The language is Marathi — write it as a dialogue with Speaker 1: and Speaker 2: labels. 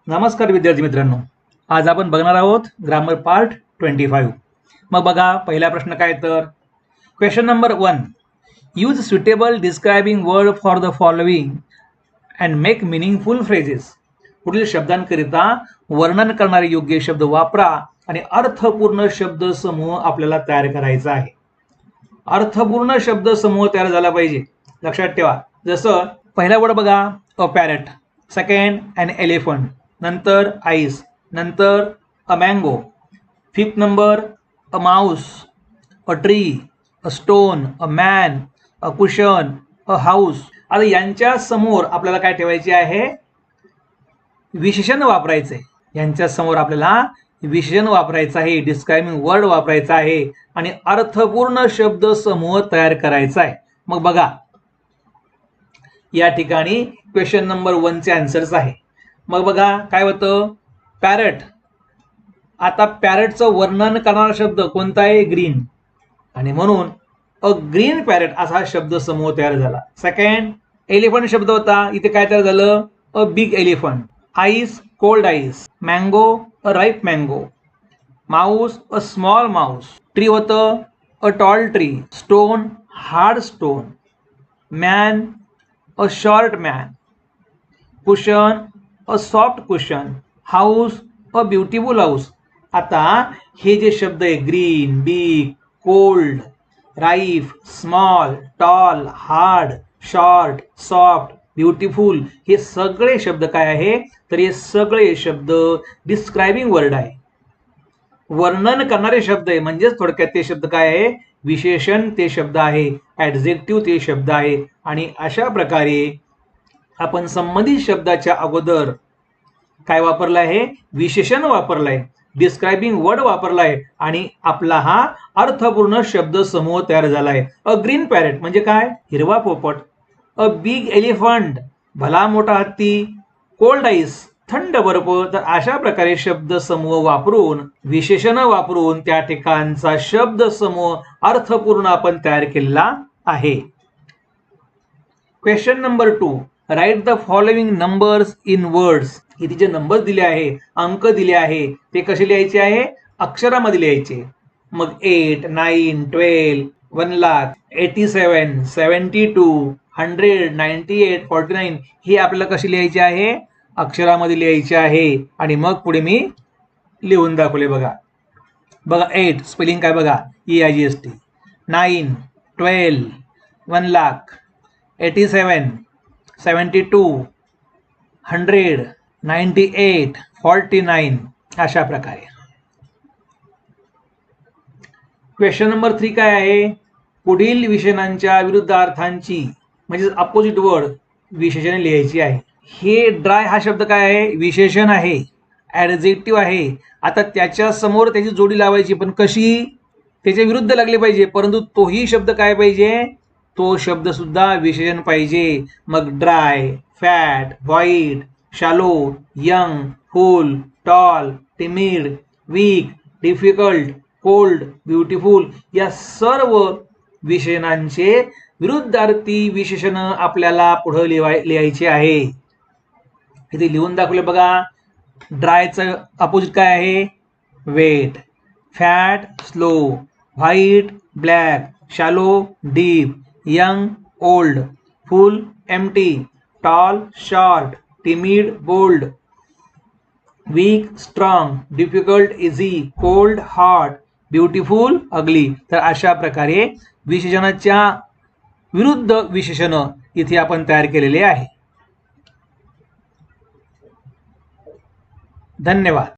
Speaker 1: नमस्कार विद्यार्थी मित्रांनो, आज आपण बघणार आहोत ग्रामर पार्ट 25. मग बघा, पहिला प्रश्न काय तर question number 1. Use suitable describing word for the following and make meaningful phrases. पुढील शब्दांकरिता वर्णन करणारे योग्य शब्द वापरा आणि अर्थपूर्ण शब्द समूह आपल्याला तयार करायचा आहे. अर्थपूर्ण शब्द समूह तयार झाला पाहिजे, लक्षात ठेवा. जसं पहिला वर्ड बघा, a parrot. Second, an elephant. नंतर आईस. नंतर a mango. Fifth number, a mouse, a tree, a stone, a man, a cushion, a house. आता यांच्या समोर आपल्याला काय ठेवायचे आहे? विशेषण वापरायचे. यांच्या समोर आपल्याला विशेषण वापरायचं आहे, डिस्क्रायबिंग वर्ड वापरायचा आहे आणि अर्थपूर्ण शब्द समूह तयार करायचा आहे. मग बघा, या ठिकाणी क्वेश्चन नंबर 1 चे आन्सर्स आहे. मग बघा काय होतं? पॅरट. आता पॅरटचं वर्णन करणारा शब्द कोणता आहे? ग्रीन. आणि म्हणून अ ग्रीन पॅरट असा शब्द समूह तयार झाला. सेकंड, एलिफंट शब्द होता, इथे काय तयार झालं? A big elephant. Ice, cold ice. Mango, a ripe mango. Mouse, a small mouse. Tree होतं, a tall tree. Stone, hard stone. Man, a short man. Cushion, a soft cushion. House, a beautiful house. आता हे जे शब्द आहे, green, big, cold, ripe, small, tall, hard, short, soft, beautiful, हे सगळे शब्द काय आहे? तर हे सगळे शब्द डिस्क्रायबिंग वर्ड आहे, वर्णन करणारे शब्द आहे. म्हणजेच थोडक्यात ते शब्द काय आहे? विशेषण ते शब्द आहे, ऍडजेक्टिव्ह ते शब्द आहे. आणि अशा प्रकारे आपण संबंधित शब्दाच्या अगोदर काय वापरलं आहे? विशेषण वापरलं आहे, डिस्क्रायबिंग वर्ड वापरला आहे आणि आपला हा अर्थपूर्ण शब्द समूह तयार झाला आहे. अ ग्रीन पॅरेट म्हणजे काय? हिरवा पोपट. अ बिग एलिफंट, भला मोठा हत्ती. कोल्ड आईस, थंड बर्फ. तर अशा प्रकारे शब्द समूह वापरून, विशेषण वापरून त्या ठिकाणचा शब्द समूह अर्थपूर्ण आपण तयार केलेला आहे. Question number 2. Write the following numbers in words. इथे जे नंबर दिले आहे, अंक दिले आहे, ते कसे लिहायचे आहे? अक्षरामध्ये लिहायचे. मग 8, 9, 12, 1,87,000, 72, 100, 98, 49 हे आपल्याला कसे लिहायचे आहे? अक्षरामध्ये लिहायचे आहे. आणि मग पुढे मी लिहून दाखवले. बघा बघा 8 स्पेलिंग काय बघा? EIGST. 9, 12, 1,00,000, 87, 72, 100, 98, 49 अशा प्रकारे. क्वेश्चन नंबर 3 काय आहे? पुढील विशेषणांच्या विरुद्धार्थांची म्हणजे अपोजिट वर्ड विशेषणे लिहायची आहे. हे ड्राय हा शब्द काय आहे? विशेषण आहे, ऍडजेक्टिव्ह आहे. आता त्याच्या समोर त्याची जोडी लावायची, पण कशी? त्याच्या विरुद्ध लागली पाहिजे, परंतु तोही शब्द काय पाहिजे? तो शब्द सुद्धा विशेषण पाहिजे. मग dry, fat, white, shallow, young, full, tall, timid, weak, difficult, cold, beautiful या सर्व विशेषणांचे विरुद्धार्थी विशेषण आपल्याला पुढे लिहायचे आहे. इथे लिहून दाखवले बघा. ड्रायचं अपोजिट काय आहे? Wet. Fat, slow. White, black. Shallow, deep. Young, old. Full, empty. Tall, short. Timid, bold. Weak, strong. Difficult, easy. Cold, hot. Beautiful, ugly. तर अशा प्रकारे विशेषणाच्या विरुद्ध विशेषण इथे आपण तयार केलेले आहे. धन्यवाद.